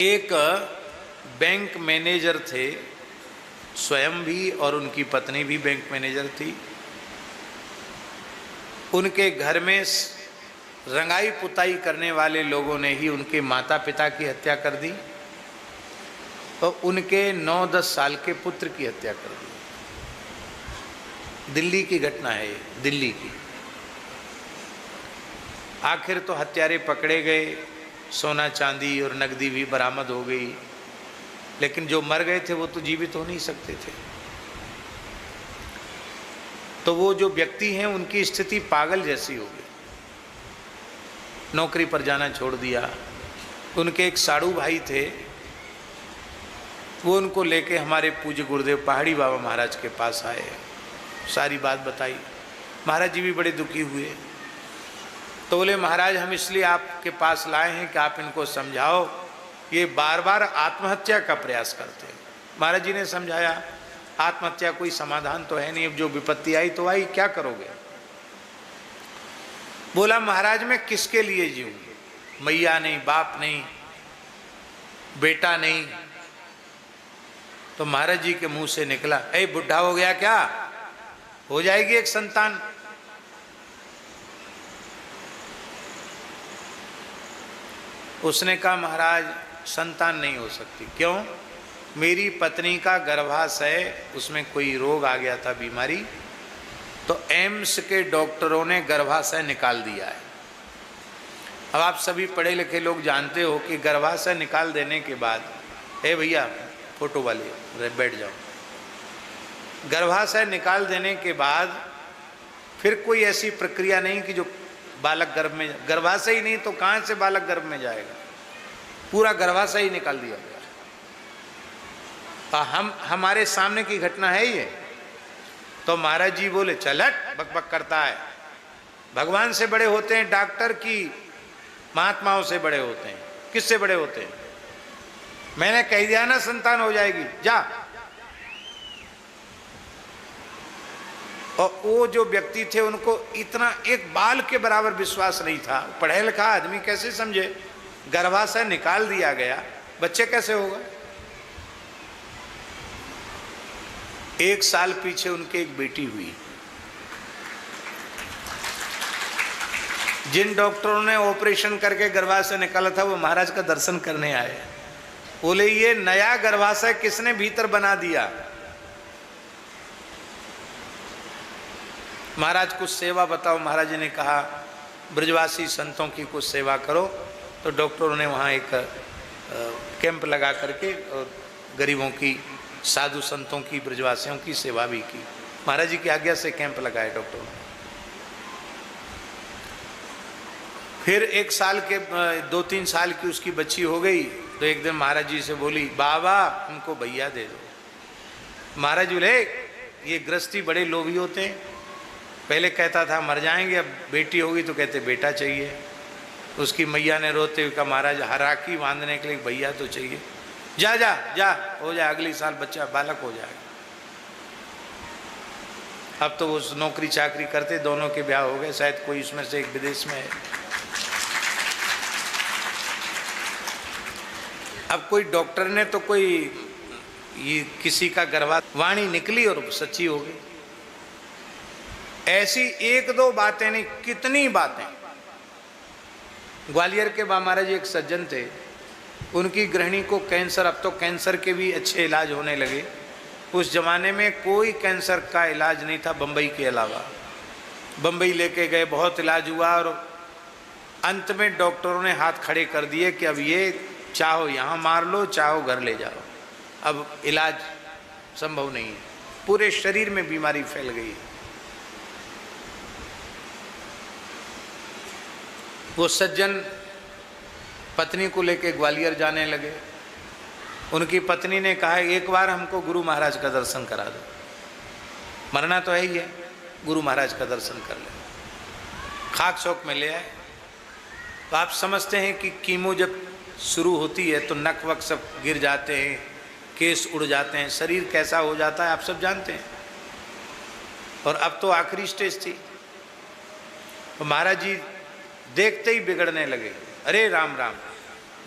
एक bank manager थे, स्वयं भी और उनकी पत्नी भी बैंक मैनेजर थी। उनके घर में रंगाई पुताई करने वाले लोगों ने ही उनके माता पिता की हत्या कर दी और उनके 9-10 साल के पुत्र की हत्या कर दी। दिल्ली की घटना है ये, दिल्ली की। आखिर तो हत्यारे पकड़े गए, सोना चांदी और नकदी भी बरामद हो गई, लेकिन जो मर गए थे वो तो जीवित हो नहीं सकते थे। तो वो जो व्यक्ति हैं उनकी स्थिति पागल जैसी हो गई, नौकरी पर जाना छोड़ दिया। उनके एक साड़ू भाई थे, वो उनको लेके हमारे पूज्य गुरुदेव पहाड़ी बाबा महाराज के पास आए, सारी बात बताई। महाराज जी भी बड़े दुखी हुए। तो बोले महाराज हम इसलिए आपके पास लाए हैं कि आप इनको समझाओ, ये बार बार आत्महत्या का प्रयास करते हैं। महाराज जी ने समझाया आत्महत्या कोई समाधान तो है नहीं, अब जो विपत्ति आई तो आई, क्या करोगे। बोला महाराज मैं किसके लिए जीऊँ, मैया नहीं, बाप नहीं, बेटा नहीं। तो महाराज जी के मुंह से निकला, ए बुढ़ा हो गया क्या, हो जाएगी एक संतान। उसने कहा महाराज संतान नहीं हो सकती। क्यों? मेरी पत्नी का गर्भाशय, उसमें कोई रोग आ गया था, बीमारी, तो एम्स के डॉक्टरों ने गर्भाशय निकाल दिया है। अब आप सभी पढ़े लिखे लोग जानते हो कि गर्भाशय निकाल देने के बाद, ए भैया फोटो वाले बैठ जाओ, गर्भाशय निकाल देने के बाद फिर कोई ऐसी प्रक्रिया नहीं कि जो बालक गर्भ में, गर्भाशय ही नहीं तो कहाँ से बालक गर्भ में जाएगा, पूरा गर्भाशय ही निकाल दिया गया। हमारे सामने की घटना है ये। तो महाराज जी बोले चलट, बकबक करता है, भगवान से बड़े होते हैं, डॉक्टर की महात्माओं से बड़े होते हैं। किससे बड़े होते हैं? मैंने कह दिया ना संतान हो जाएगी, जा। और वो जो व्यक्ति थे उनको इतना एक बाल के बराबर विश्वास नहीं था। पढ़े लिखा आदमी कैसे समझे, गर्भाशय निकाल दिया गया, बच्चे कैसे होगा। 1 साल पीछे उनके एक बेटी हुई। जिन डॉक्टरों ने ऑपरेशन करके गर्भाशय निकाला था वो महाराज का दर्शन करने आए। बोले ये नया गर्भाशय किसने भीतर बना दिया। महाराज कुछ सेवा बताओ। महाराज जी ने कहा ब्रजवासी संतों की कुछ सेवा करो। तो डॉक्टरों ने वहाँ एक कैंप लगा करके और गरीबों की, साधु संतों की, ब्रजवासियों की सेवा भी की। महाराज जी की आज्ञा से कैंप लगाए डॉक्टरों ने। फिर 1 साल के 2-3 साल की उसकी बच्ची हो गई। तो एक दिन महाराज जी से बोली बाबा उनको भैया दे दो। महाराज जी बोले ये गृहस्थी बड़े लोभी होते हैं। पहले कहता था मर जाएंगे, अब बेटी होगी तो कहते बेटा चाहिए। उसकी मैया ने रोते हुए कहा महाराज राखी बांधने के लिए भैया तो चाहिए। जा जा जा, हो जाए, अगली साल बच्चा बालक हो जाएगा। अब तो वो नौकरी चाकरी करते, दोनों के ब्याह हो गए, शायद कोई उसमें से एक विदेश में है। अब कोई डॉक्टर ने तो कोई ये किसी का गर्भवाणी निकली और सच्ची हो गई। ऐसी 1-2 बातें नहीं, कितनी बातें। ग्वालियर के बाबा महाराज एक सज्जन थे, उनकी गृहिणी को कैंसर, अब तो कैंसर के भी अच्छे इलाज होने लगे। उस जमाने में कोई कैंसर का इलाज नहीं था बम्बई के अलावा। बम्बई लेके गए, बहुत इलाज हुआ और अंत में डॉक्टरों ने हाथ खड़े कर दिए कि अब ये चाहो यहाँ मार लो, चाहो घर ले जाओ, अब इलाज संभव नहीं है। पूरे शरीर में बीमारी फैल गई। वो सज्जन पत्नी को लेके ग्वालियर जाने लगे। उनकी पत्नी ने कहा एक बार हमको गुरु महाराज का दर्शन करा दो, मरना तो है ही है, गुरु महाराज का दर्शन कर ले। खाक शौक में ले आए। तो आप समझते हैं कि कीमो जब शुरू होती है तो नक वक सब गिर जाते हैं, केस उड़ जाते हैं, शरीर कैसा हो जाता है आप सब जानते हैं। और अब तो आखिरी स्टेज थी। तो महाराज जी देखते ही बिगड़ने लगे। अरे राम राम,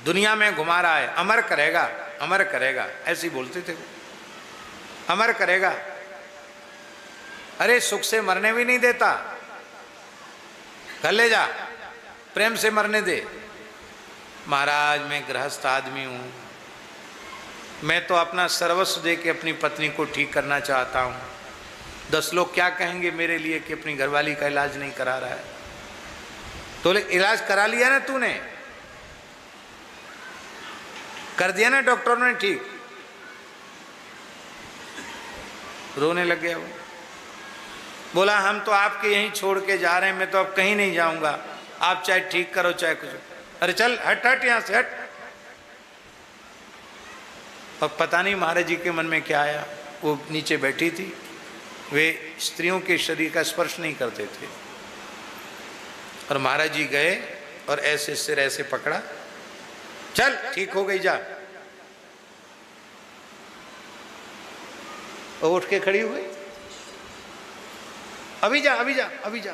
दुनिया में घुमा रहा है, अमर करेगा, अमर करेगा, ऐसे ही बोलते थे वो, अमर करेगा। अरे सुख से मरने भी नहीं देता, घर ले जा, प्रेम से मरने दे। महाराज मैं गृहस्थ आदमी हूं, मैं तो अपना सर्वस्व दे के अपनी पत्नी को ठीक करना चाहता हूं, 10 लोग क्या कहेंगे मेरे लिए कि अपनी घरवाली का इलाज नहीं करा रहा है। तो इलाज करा लिया ना तूने, कर दिया ना डॉक्टरों ने ठीक। रोने लग गया वो, बोला हम तो आपके यहीं छोड़ के जा रहे हैं, मैं तो अब कहीं नहीं जाऊंगा, आप चाहे ठीक करो चाहे कुछ। अरे चल हट हट यहां से हट। और पता नहीं महाराज जी के मन में क्या आया, वो नीचे बैठी थी, वे स्त्रियों के शरीर का स्पर्श नहीं करते थे, और महाराज जी गए और ऐसे सिर ऐसे पकड़ा, चल ठीक हो गई जा। और उठ के खड़ी हुई, अभी जा अभी जा अभी जा।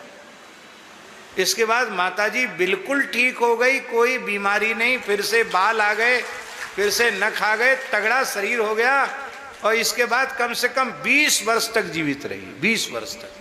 इसके बाद माताजी बिल्कुल ठीक हो गई, कोई बीमारी नहीं, फिर से बाल आ गए, फिर से नख आ गए, तगड़ा शरीर हो गया, और इसके बाद कम से कम 20 वर्ष तक जीवित रही, 20 वर्ष तक।